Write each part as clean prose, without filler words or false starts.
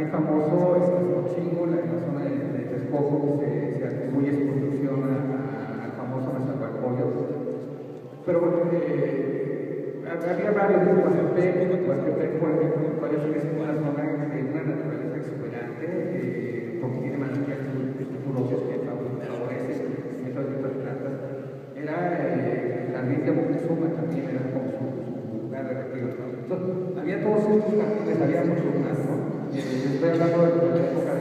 aquí es famoso es Cochingo, la zona de Texcoco, que se atribuye su construcción al famoso Nezahualcóyotl. Pero bueno, había varios de Huastepec, por ejemplo, todavía sigue siendo una zona de una naturaleza exuberante, porque tiene manantiales sulfurosos que favorecen estas plantas. Era el jardín de Moctezuma también, era como su lugar de retiro. Entonces, había todos estos jardines, había muchos más, ¿no? Estoy hablando de la época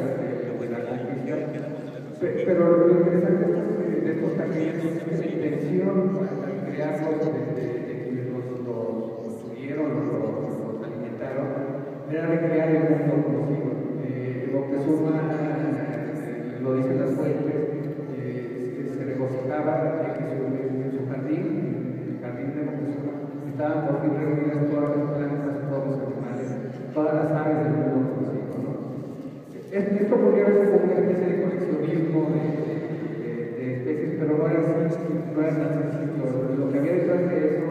de la conquista, pero lo interesante de estos jardines es que la intención al crearlos, de quienes los construyeron, los alimentaron, era recrear el mundo conocido. Moctezuma, lo dicen las fuentes, se regocijaba de que en su jardín, el jardín de Moctezuma, estaban por fin reunidas todas las plantas, todos los animales, todas las aves del mundo conocido, ¿no? Esto podría verse como una especie de coleccionismo de especies, pero no era así, no era tan sencillo. Lo que había detrás de eso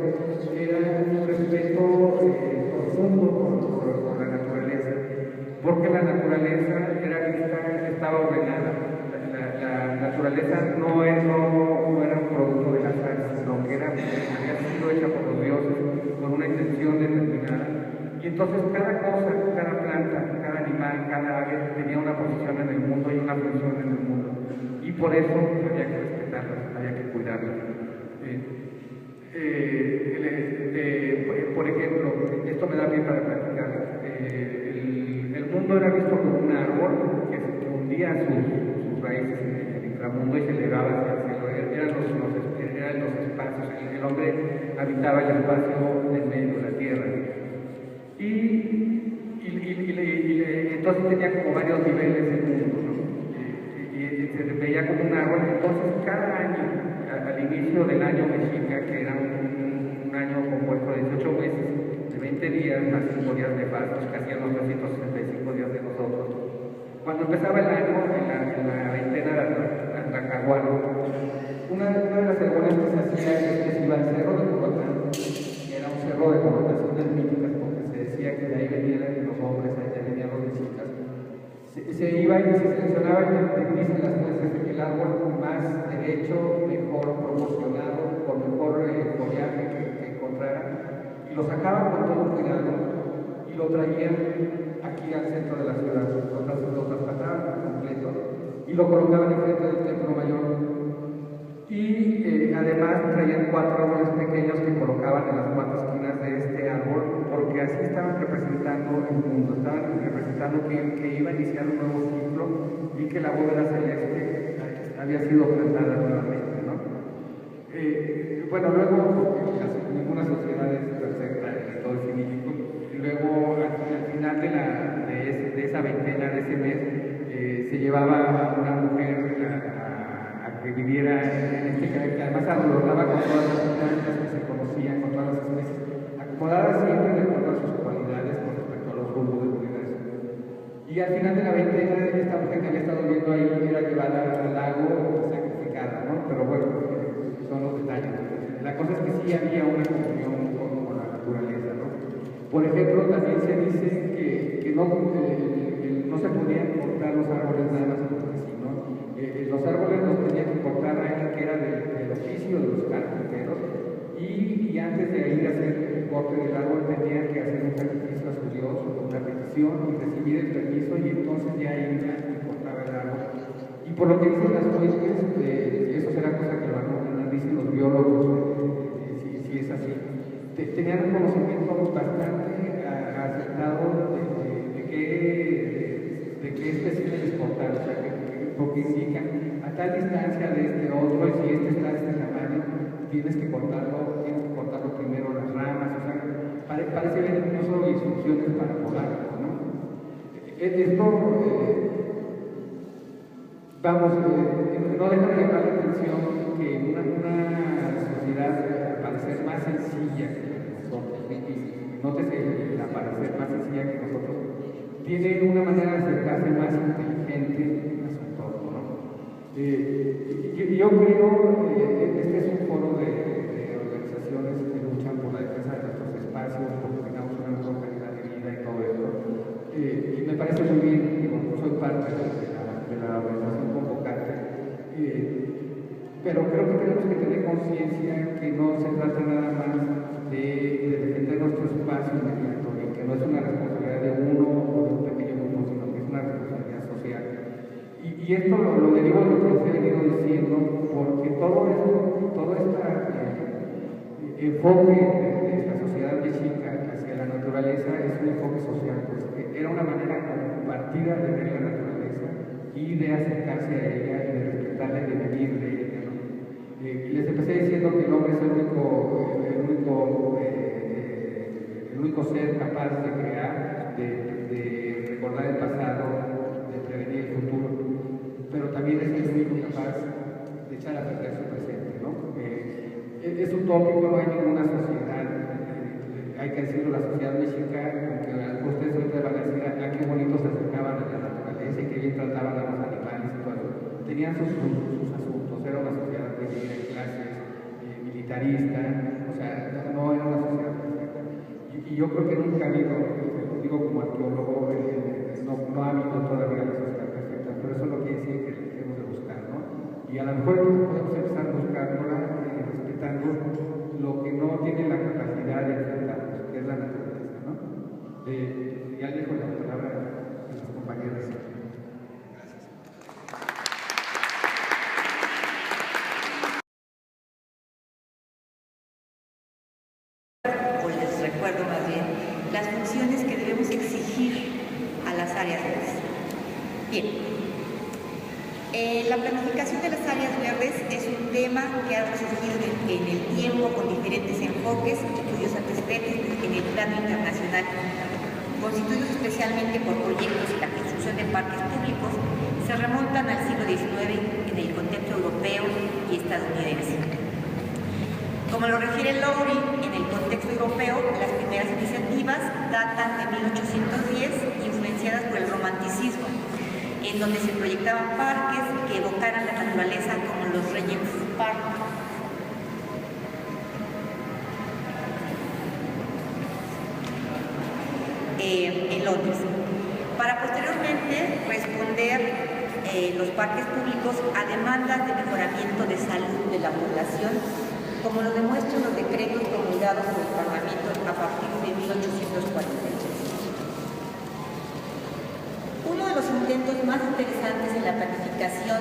era un respeto profundo por la naturaleza, porque la naturaleza era vista, estaba ordenada. La naturaleza no era un producto del azar, sino que había sido hecha por los dioses con una intención determinada. Y entonces cada cosa, cada planta, cada animal, cada ave tenía una posición en el mundo y una función en el mundo. Y por eso había que respetarlas, había que cuidarlas. Por ejemplo, esto me da pie para platicar. El mundo era visto como un árbol que hundía sus raíces en el inframundo y se elevaba hacia el cielo. Eran los espacios. El hombre habitaba el espacio en medio de la tierra. Y entonces tenía como varios niveles de mundo, ¿no? Y se veía como un árbol. Entonces cada año, al inicio del año mexica, que era un año compuesto de 18 meses, de 20 días, más 5 días de fastos, que hacían los 365 días de nosotros. Cuando empezaba el año, en la veintena de Atlacahuano, una de las ceremonias que se hacía es que se iba al cerro de Coyoacán, que era un cerro de connotaciones míticas, porque se decía que de ahí venían los hombres, de ahí venían los mexicas. Se iba y se seleccionaba, y dicen las fuentes de que el árbol más derecho, mejor proporcionado, con mejor follaje que encontrara, y lo sacaban con todo cuidado y lo traían aquí al centro de la ciudad, lo trasplantaban por completo y lo colocaban enfrente del templo mayor. Y además traían 4 árboles pequeños que colocaban en las 4 esquinas de este árbol, porque así estaban representando el mundo, estaban representando que iba a iniciar un nuevo ciclo y que la bóveda celeste había sido plantada nuevamente, ¿no? Bueno, luego, porque ninguna sociedad es perfecta en todo el cinítico, y luego al final de esa veintena, de ese mes, se llevaba a una mujer que viviera en este carácter, que además adornaba con todas las plantas que se conocían, con todas las especies, acomodadas siempre de acuerdo a sus cualidades con respecto a los rumbos del universo. Y al final de la veintena, esta mujer que había estado viviendo ahí era llevada al lago sacrificada, ¿no? Pero bueno, son los detalles. La cosa es que sí había una comunión con la naturaleza, ¿no? Por ejemplo, también se dice que no se podían cortar los árboles nada más porque sí, ¿no? Los árboles los tenía que cortar alguien que era del oficio de los carpinteros y antes de ir a hacer el corte del árbol tenía que hacer un sacrificio a su Dios, una petición y recibir el permiso y entonces ya iba y cortaba el árbol. Y por lo que dicen las fuentes, eso será cosa que dicen los biólogos, si es así, tenían un conocimiento bastante acertado de qué especie exportar, o sea, porque indican a tal distancia de este otro, y si este está de este tamaño, tienes que cortarlo primero las ramas, o sea, parece ver incluso instrucciones para podarlo, ¿no? Esto, no deja de llamar la atención que una sociedad, para ser más sencilla que nosotros, y nótese la para ser más sencilla que nosotros, tiene una manera de acercarse más inteligente a su entorno, ¿no? Yo creo que este es un foro de organizaciones que luchan por la defensa de nuestros espacios, porque tengamos una mejor calidad de vida y todo esto. Y me parece muy bien, digo, soy parte de la organización convocante, pero creo que tenemos que tener conciencia que no se trata nada más de defender nuestro espacio inmediato, y que no es una responsabilidad de uno o de un pequeño grupo, sino que es una responsabilidad social. Y esto lo derivo de lo que se ha venido diciendo, porque todo este enfoque de la sociedad mexica hacia la naturaleza es un enfoque social, pues, era una manera compartida de ver la naturaleza y de acercarse a ella y de respetarla y de vivir de ella, ¿no? Les empecé diciendo que el hombre es el único ser capaz de crear, de recordar el pasado, de prevenir el futuro, pero también es el único capaz de echar a perder su presente, ¿no? Es utópico, no hay ninguna sociedad, hay que decirlo, la sociedad mexicana, aunque ustedes ahorita van a decir a qué bonito se acercaban a la naturaleza y qué bien trataban a los animales y todo eso, tenían sus asuntos, era una sociedad de clases, militarista, o sea, no era una sociedad perfecta. Y yo creo que nunca ha habido, lo digo como arqueólogo, no ha habido todavía la sociedad perfecta, pero eso no quiere decir que la dejemos de buscar, ¿no? Y a lo mejor podemos empezar buscándola, respetando lo que no tiene la capacidad de enfrentarnos, que es la naturaleza, ¿no? Ya dejo la palabra a los compañeros. Recuerdo más bien las funciones que debemos exigir a las áreas verdes. Bien, la planificación de las áreas verdes es un tema que ha surgido en el tiempo con diferentes enfoques y cuyos antecedentes en el plano internacional, constituidos especialmente por proyectos y la construcción de parques públicos, se remontan al siglo XIX en el contexto europeo y estadounidense. Como lo refiere Lowry, en el contexto europeo, las primeras iniciativas datan de 1810, influenciadas por el romanticismo, en donde se proyectaban parques que evocaran la naturaleza como los Regent's Park. En Londres. Para posteriormente responder los parques públicos a demandas de mejoramiento de salud de la población, como lo demuestran los decretos promulgados por el Parlamento a partir de 1843. Uno de los intentos más interesantes en la planificación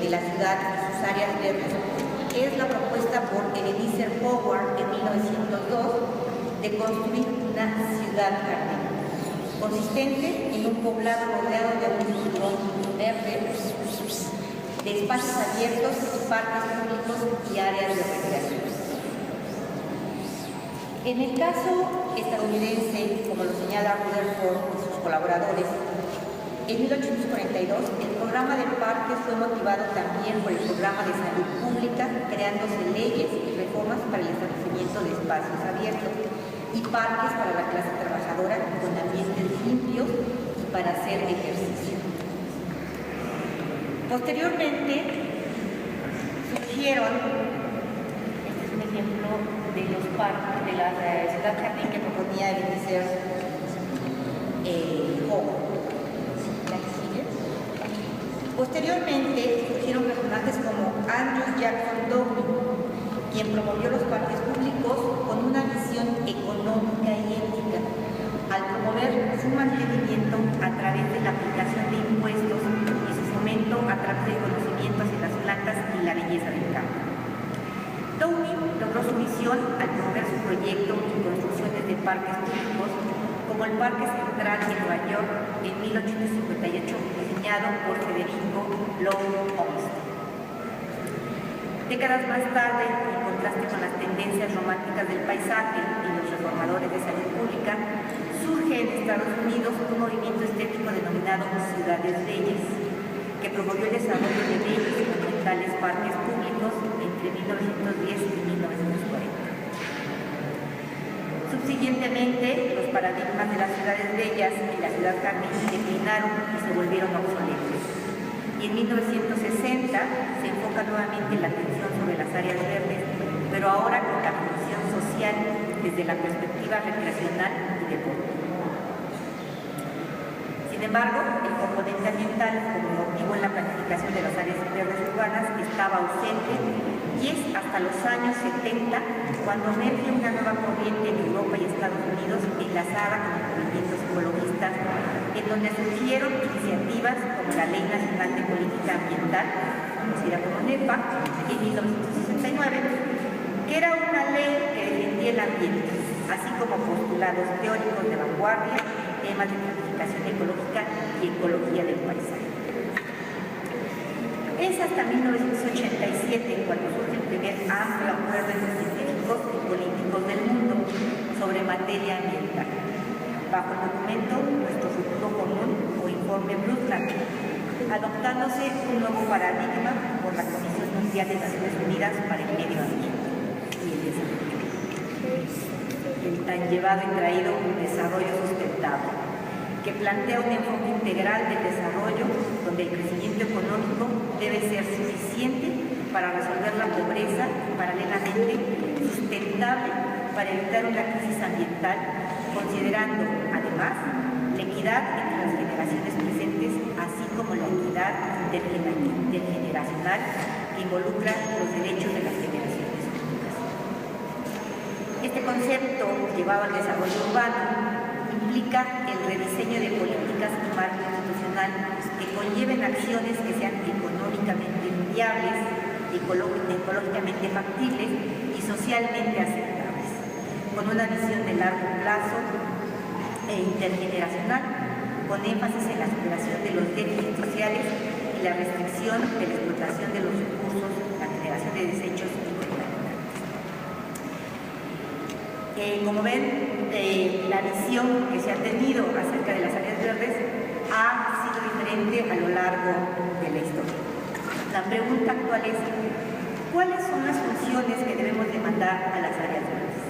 de la ciudad y sus áreas verdes es la propuesta por Ebenezer Howard en 1902 de construir una ciudad jardín, consistente en un poblado rodeado de un cinturón verde, de espacios abiertos, parques públicos y áreas de recreación. En el caso estadounidense, como lo señala Rutherford y sus colaboradores, en 1842 el programa de parques fue motivado también por el programa de salud pública, creándose leyes y reformas para el establecimiento de espacios abiertos y parques para la clase trabajadora con ambientes limpios y para hacer ejercicio. Posteriormente surgieron, este es un ejemplo de los parques de la ciudad jardín que proponía Ebenezer Howard. Posteriormente surgieron personajes como Andrew Jackson Downey, quien promovió los parques públicos con una visión económica y ética, al promover su mantenimiento a través de la aplicación de impuestos y su fomento a través del conocimiento hacia las plantas y la belleza del campo. Downey logró su misión al promover su proyecto y construcciones de parques públicos, como el Parque Central de Nueva York en 1858, diseñado por Federico Lowe Olmsted. Décadas más tarde, en contraste con las tendencias románticas del paisaje y los reformadores de salud pública, surge en Estados Unidos un movimiento estético denominado Ciudades Bellas, que promovió el desarrollo de bellos y monumentales parques públicos entre 1910 y 1940. Subsiguientemente, los paradigmas de las ciudades bellas y la ciudad jardín declinaron y se volvieron obsoletos. Y en 1960 se enfoca nuevamente la atención sobre las áreas verdes, pero ahora con la función social desde la perspectiva recreacional y deportiva. Sin embargo, el componente ambiental como motivo en la planificación de las áreas verdes urbanas estaba ausente y es hasta los años 70 cuando emerge una nueva corriente en Europa y Estados Unidos enlazada con los movimientos ecologistas, en donde surgieron iniciativas como la Ley Nacional de Política Ambiental, conocida como NEPA, en 1969, que era una ley que defendía el ambiente, así como postulados teóricos de vanguardia, temas de planificación ecológica y ecología del paisaje. Es hasta 1987 cuando surge el primer amplio acuerdo entre científicos y políticos del mundo sobre materia ambiental, bajo el documento Nuestro Futuro Común o Informe Brundtland, adoptándose un nuevo paradigma por la Comisión Mundial de Naciones Unidas para el Medio Ambiente y el Desarrollo. El tan llevado y traído desarrollo sustentable, que plantea un enfoque integral del desarrollo donde el crecimiento económico debe ser suficiente para resolver la pobreza y paralelamente sustentable para evitar una crisis ambiental, considerando además la equidad entre las generaciones presentes, así como la equidad intergeneracional que involucra los derechos de las generaciones futuras. Este concepto, llevado al desarrollo urbano, implica el rediseño de políticas y marco institucional que conlleven acciones que sean económicamente viables, ecológicamente factibles y socialmente aceptables, con una visión de largo plazo e intergeneracional, con énfasis en la superación de los déficits sociales y la restricción de la explotación de los recursos, la generación de desechos y contaminantes. Como ven, la visión que se ha tenido acerca de las áreas verdes ha sido diferente a lo largo de la historia. La pregunta actual es, ¿cuáles son las funciones que debemos demandar a las áreas verdes?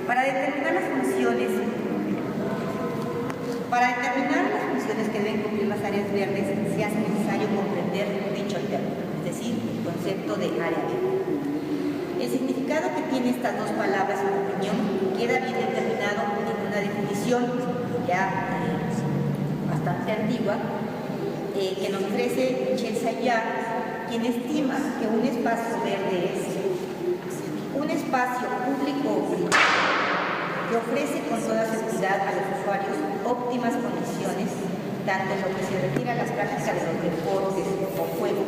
Para determinar las funciones que deben cumplir las áreas verdes, se hace necesario comprender dicho término, es decir, el concepto de área verde. El significado que tiene estas dos palabras, en mi opinión, queda bien determinado en una definición ya bastante antigua que nos ofrece Michel Sayar, quien estima que un espacio verde es un espacio público o privado que ofrece con toda seguridad a los usuarios óptimas condiciones, tanto en lo que se refiere a las prácticas de los deportes o juego,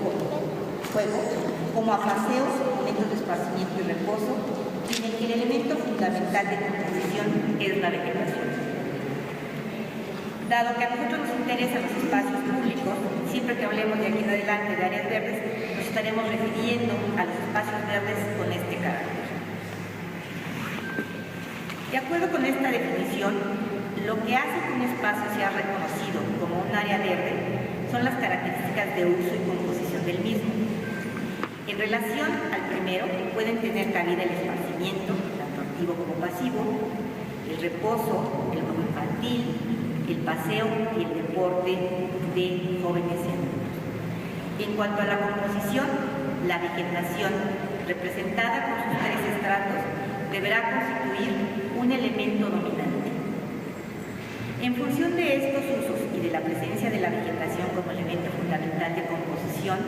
como a paseos, momentos de esparcimiento y reposo, y en el que el elemento fundamental de composición es la vegetación. Dado que a nosotros nos interesan los espacios públicos, siempre que hablemos de aquí en adelante de áreas verdes, nos estaremos refiriendo a los espacios verdes con este carácter. De acuerdo con esta definición, lo que hace que un espacio sea reconocido como un área verde son las características de uso y composición del mismo. En relación al primero, pueden tener cabida el esparcimiento, tanto activo como pasivo, el reposo, el juego infantil, el paseo y el deporte de jóvenes y adultos. En cuanto a la composición, la vegetación, representada por sus tres estratos, deberá constituir un elemento dominante. En función de estos usos y de la presencia de la vegetación como elemento fundamental de composición,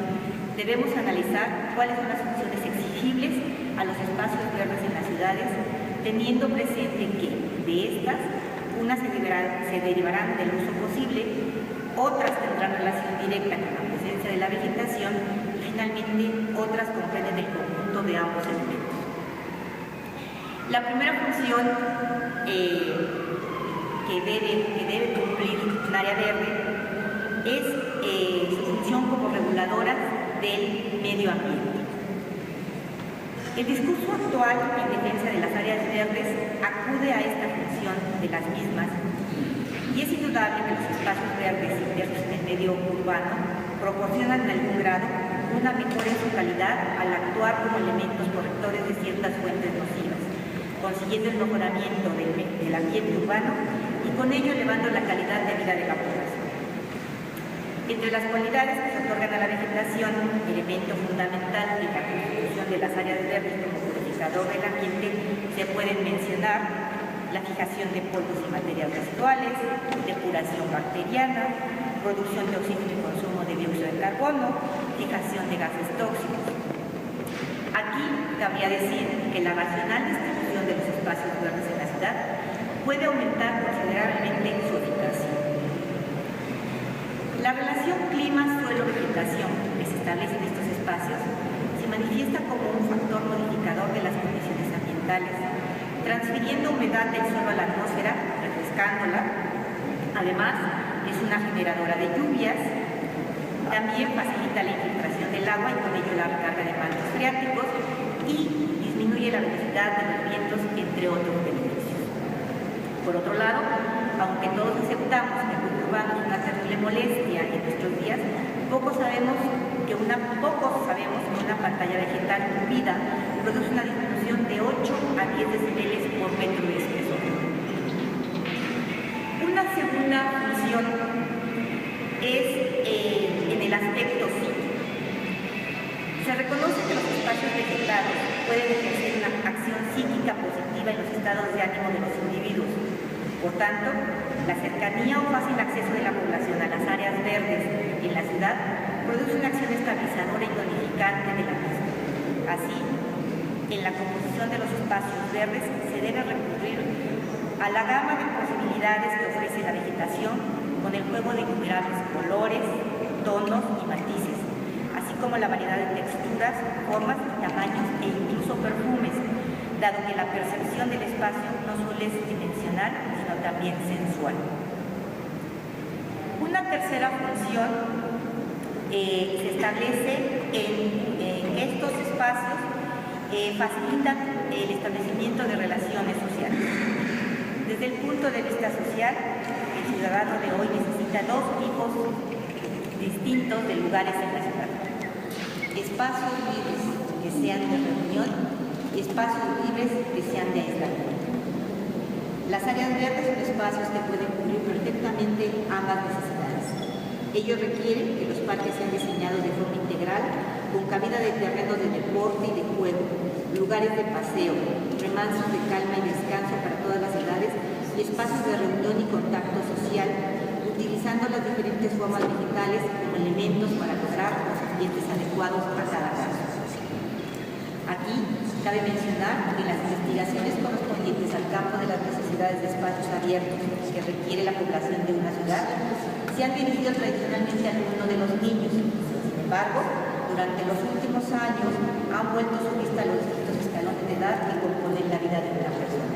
debemos analizar cuáles son las funciones exigibles a los espacios verdes en las ciudades, teniendo presente que de estas, unas se derivarán del uso posible, otras tendrán relación directa con la presencia de la vegetación y finalmente otras comprenden el conjunto de ambos elementos. La primera función que debe cumplir un área verde es su función como reguladora del medio ambiente. El discurso actual en defensa de las áreas verdes acude a esta función de las mismas y es indudable que los espacios verdes inmersos en el medio urbano proporcionan en algún grado una mejora en su calidad al actuar como elementos correctores de ciertas fuentes nocivas, consiguiendo el mejoramiento del ambiente urbano y con ello elevando la calidad de vida de la población. Entre las cualidades que se otorgan a la vegetación, elemento fundamental en la constitución de las áreas verdes como purificador del ambiente, se pueden mencionar la fijación de polvos y materias residuales, depuración bacteriana, producción de oxígeno y consumo de dióxido de carbono, fijación de gases tóxicos. Aquí cabría decir que la racional distribución de los espacios verdes en la ciudad puede aumentar considerablemente su eficacia. La relación clima-suelo-vegetación que se establece en estos espacios se manifiesta como un factor modificador de las condiciones ambientales, transfiriendo humedad del suelo a la atmósfera, refrescándola. Además, es una generadora de lluvias, también facilita la infiltración del agua y con ello la recarga de mantos freáticos y disminuye la velocidad de los vientos, entre otros beneficios. Por otro lado, aunque todos aceptamos que el ruido urbano es una terrible molestia en nuestros días, poco sabemos que una pantalla vegetal tupida produce una disminución de 8 a 10 decibeles por metro de espesor. Una segunda función es en el aspecto psíquico. Se reconoce que los espacios vegetales pueden ejercer una acción psíquica positiva en los estados de ánimo de los individuos. Por tanto, la cercanía o fácil acceso de la población a las áreas verdes en la ciudad produce una acción estabilizadora y tonificante de la misma. Así, en la composición de los espacios verdes se debe recurrir a la gama de posibilidades que ofrece la vegetación con el juego de innumerables colores, tonos y matices, así como la variedad de texturas, formas, tamaños e incluso perfumes, dado que la percepción del espacio no solo es dimensional, sino también sensual. Una tercera función se establece en estos espacios, facilitan el establecimiento de relaciones sociales. Desde el punto de vista social, el ciudadano de hoy necesita dos tipos distintos de lugares en la ciudad: espacios libres que sean de reunión y espacios libres que sean de aislamiento. Las áreas verdes son espacios que pueden cubrir perfectamente ambas necesidades. Ello requiere que los parques sean diseñados de forma integral, con cabida de terrenos de deporte y de juego, lugares de paseo, remansos de calma y descanso para todas las edades y espacios de reunión y contacto social, utilizando las diferentes formas vegetales como elementos para lograr los ambientes adecuados a cada caso. Aquí cabe mencionar que las investigaciones correspondientes al campo de las necesidades de espacios abiertos que requiere la población de una ciudad se han dirigido tradicionalmente al mundo de los niños. Sin embargo, durante los últimos años han vuelto su vista a los distintos escalones de edad que componen la vida de una persona.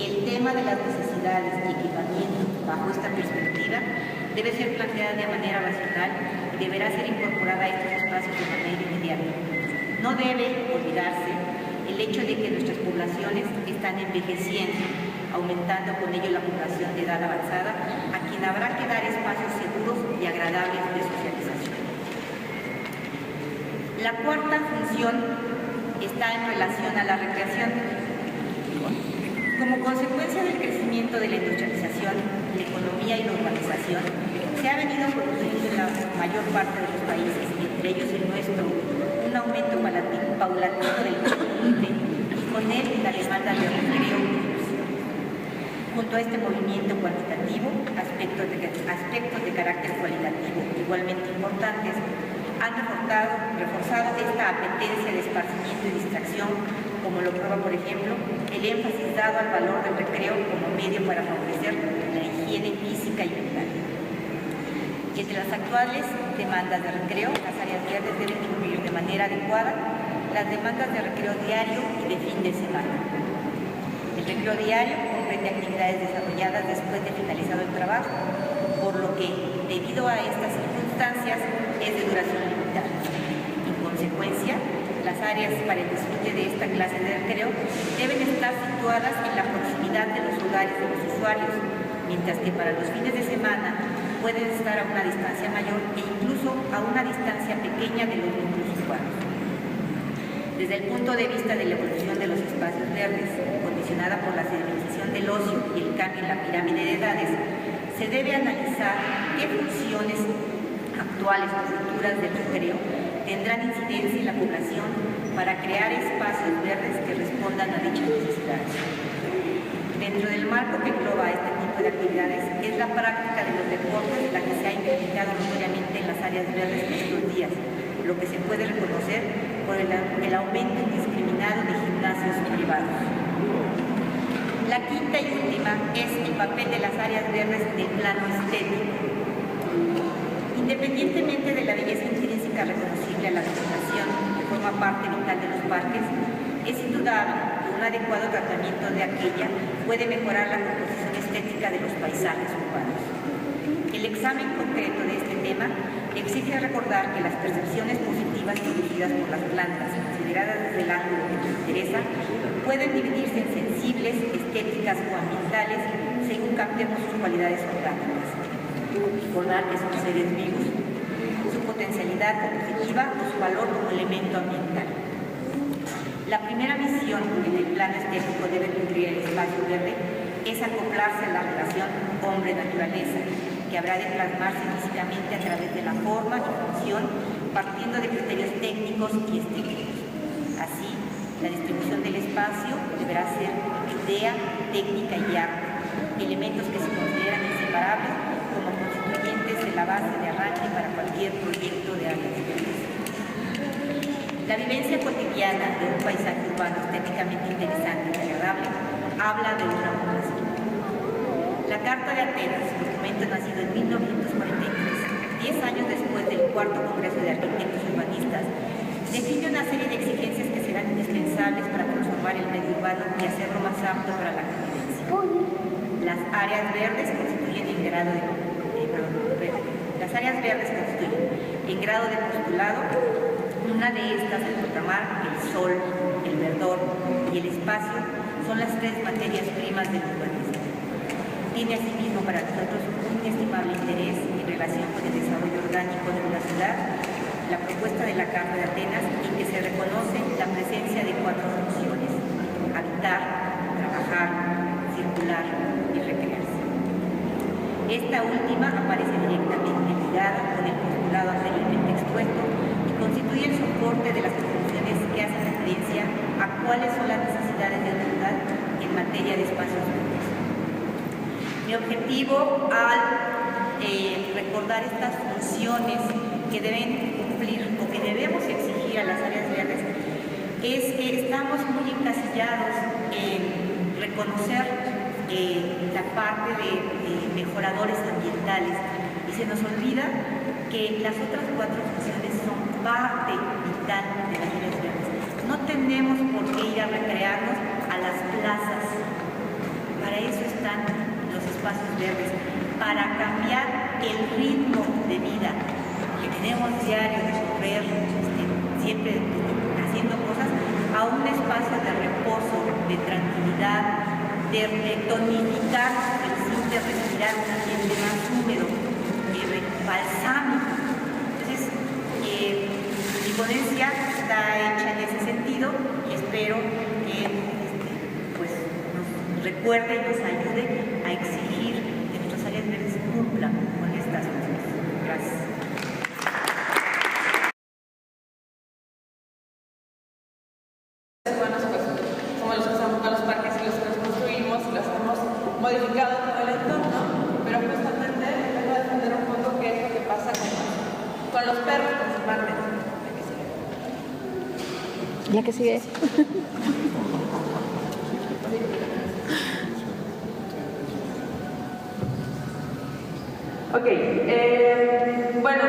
El tema de las necesidades y equipamiento bajo esta perspectiva debe ser planteada de manera racional y deberá ser incorporada a estos espacios de manera inmediata. No debe olvidarse el hecho de que nuestras poblaciones están envejeciendo, aumentando con ello la población de edad avanzada, a quien habrá que dar espacios seguros y agradables de socialización. La cuarta función está en relación a la recreación. Como consecuencia del crecimiento de la industrialización, la economía y la urbanización, se ha venido produciendo en la mayor parte de los países, y entre ellos el nuestro, un aumento paulatino del combustible y con él la demanda de recreo y diversión. Junto a este movimiento cuantitativo, aspectos de carácter cualitativo igualmente importantes han reforzado esta apetencia de esparcimiento y distracción, como lo prueba, por ejemplo, el énfasis dado al valor del recreo como medio para favorecer la higiene física y mental. Entre las actuales demandas de recreo, las áreas verdes deben cubrir de manera adecuada las demandas de recreo diario y de fin de semana. El recreo diario comprende actividades desarrolladas después de finalizado el trabajo, por lo que, debido a estas circunstancias, es de duración limitada. En consecuencia, las áreas para el disfrute de esta clase de recreo deben estar situadas en la proximidad de los hogares de los usuarios, mientras que para los fines de semana pueden estar a una distancia mayor e incluso a una distancia pequeña de los núcleos urbanos. Desde el punto de vista de la evolución de los espacios verdes, condicionada por la civilización del ocio y el cambio en la pirámide de edades, se debe analizar qué funciones actuales o futuras del recreo tendrán incidencia en la población para crear espacios verdes que respondan a dichas necesidades. De Dentro del marco que engloba este tipo de actividades es la práctica de los deportes la que se ha implementado notoriamente en las áreas verdes en estos días, lo que se puede reconocer por el aumento indiscriminado de gimnasios privados. La quinta y última es el papel de las áreas verdes en el plano estético. Independientemente de la belleza intrínseca reconocible a la vegetación que forma parte vital de los parques, es indudable que un adecuado tratamiento de aquella puede mejorar la composición estética de los paisajes urbanos. El examen concreto de este tema exige recordar que las percepciones positivas producidas por las plantas, consideradas desde el ángulo que nos interesa, pueden dividirse en sensibles, estéticas o ambientales según captemos sus cualidades orgánicas. Recordar que son seres vivos, su potencialidad compositiva o su valor como elemento ambiental. La primera misión en el plano estético debe cumplir el espacio verde es acoplarse a la relación hombre-naturaleza, que habrá de plasmarse físicamente a través de la forma y función, partiendo de criterios técnicos y estéticos. Así, la distribución del espacio deberá ser idea, técnica y arte, elementos que se consideran inseparables como constituyentes de la base de arranque para cualquier proyecto de áreas verdes. La vivencia cotidiana de un paisaje urbano estéticamente interesante y agradable habla de una población. La Carta de Atenas, documento nacido en 1943, 10 años después del cuarto Congreso de Arquitectos Urbanistas, define una serie de exigencias que serán indispensables para transformar el medio urbano y hacerlo más apto para la convivencia. Las áreas verdes constituyen en grado de postulado. Una de estas, el ultramar, el sol, el verdor y el espacio, son las tres materias primas del urbanismo. Tiene asimismo para nosotros un inestimable interés en relación con el desarrollo orgánico de una ciudad, la propuesta de la Carta de Atenas, en que se reconoce la presencia de 4 funciones: habitar, trabajar, circular y recrearse. Esta última aparece directamente ligada con el postulado anteriormente expuesto y constituye el soporte de las conclusiones que hacen referencia a cuáles son las necesidades de la ciudad en materia de espacios verdes. Mi objetivo al recordar estas funciones que deben cumplir o que debemos exigir a las áreas verdes es que estamos muy encasillados en reconocer la parte de mejoradores ambientales y se nos olvida que las otras 4 funciones son parte vital de las áreas verdes. No tenemos por qué ir a recrearnos a las plazas. Para eso están los espacios verdes, para cambiar el ritmo de vida que tenemos diario de correr, siempre haciendo cosas, a un espacio de reposo, de tranquilidad, de tonificar el simple respirar un ambiente más húmedo, balsámico. Entonces, mi ponencia está hecha en ese sentido y espero que pues, nos recuerde y nos ayude a exigir que nuestras áreas verdes cumplan con estas cosas. Gracias. Modificado todo el entorno, pero justamente vengo a defender un poco qué es lo que pasa con los perros principalmente. ¿Ya que sigue? Ok, bueno,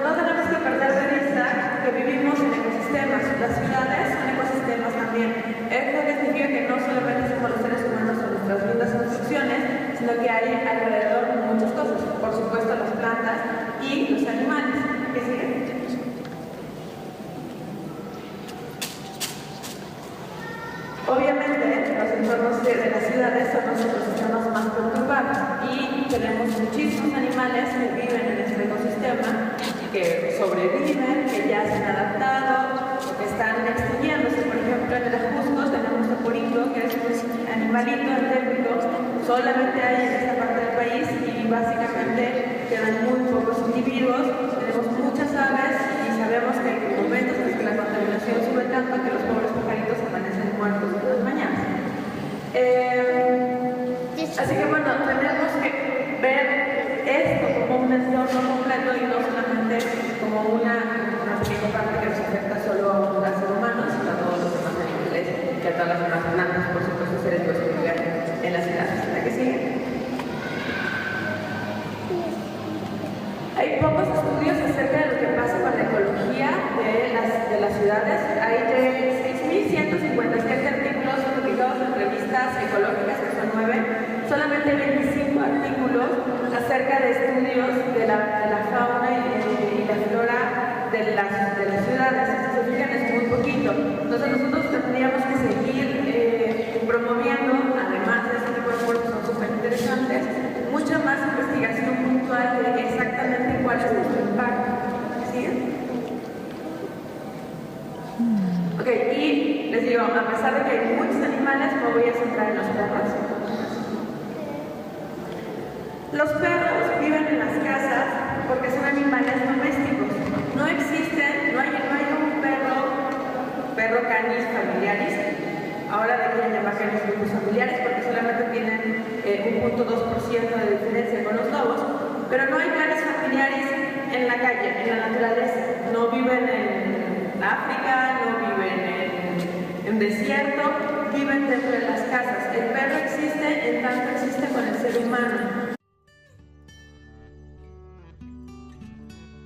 no tenemos que perder de vista que vivimos en ecosistemas. Las ciudades son ecosistemas también. Esto significa que no solamente somos los seres humanos o nuestras lindas construcciones, sino que hay alrededor muchas cosas. Por supuesto, las plantas y los animales. ¿Qué sigue? Obviamente, los entornos de las ciudades son los ecosistemas más perturbados y tenemos muchísimos animales que viven en este ecosistema, que sobreviven, que ya se han adaptado o que están extinguiéndose. Por ejemplo, en el Ajusco tenemos a Porito, que es un animalito endémico, solamente hay en esta parte del país y básicamente quedan muy pocos individuos. Tenemos muchas aves y sabemos que hay momentos en los que la contaminación sube tanto que los pobres pajaritos amanecen muertos en las mañanas. Así que bueno, tenemos que ver esto como un entorno completo y no solamente como una pequeña parte que nos afecta solo a un ser humano, sino a todos los demás animales y a todas las demás plantas, por supuesto, seres vivos que viven en las ciudades. ¿La que sigue? Hay pocos estudios acerca de lo que pasa con la ecología de las ciudades. Hay de 6.157 artículos publicados en revistas ecológicas, que son 9, solamente 25 artículos acerca de estudios de la fauna y la flora de las ciudades. Si se fijan, es muy poquito. Entonces nosotros tendríamos que seguir promoviendo, además de este tipo de foros, son súper interesantes, mucha más investigación puntual de exactamente cuál es nuestro impacto. ¿Sí? Ok, y les digo, a pesar de que hay muchos animales, me voy a centrar en los perros. Los perros viven en las casas porque son animales domésticos. No existen, no hay un perro canis familiaris. Ahora deberían llamar canis grupos familiares porque solamente tienen un 0.2% de diferencia con los lobos, pero no hay canis familiaris en la calle, en la naturaleza. No viven en África, no viven en desierto, viven dentro de las casas. El perro existe en tanto existe con el ser humano.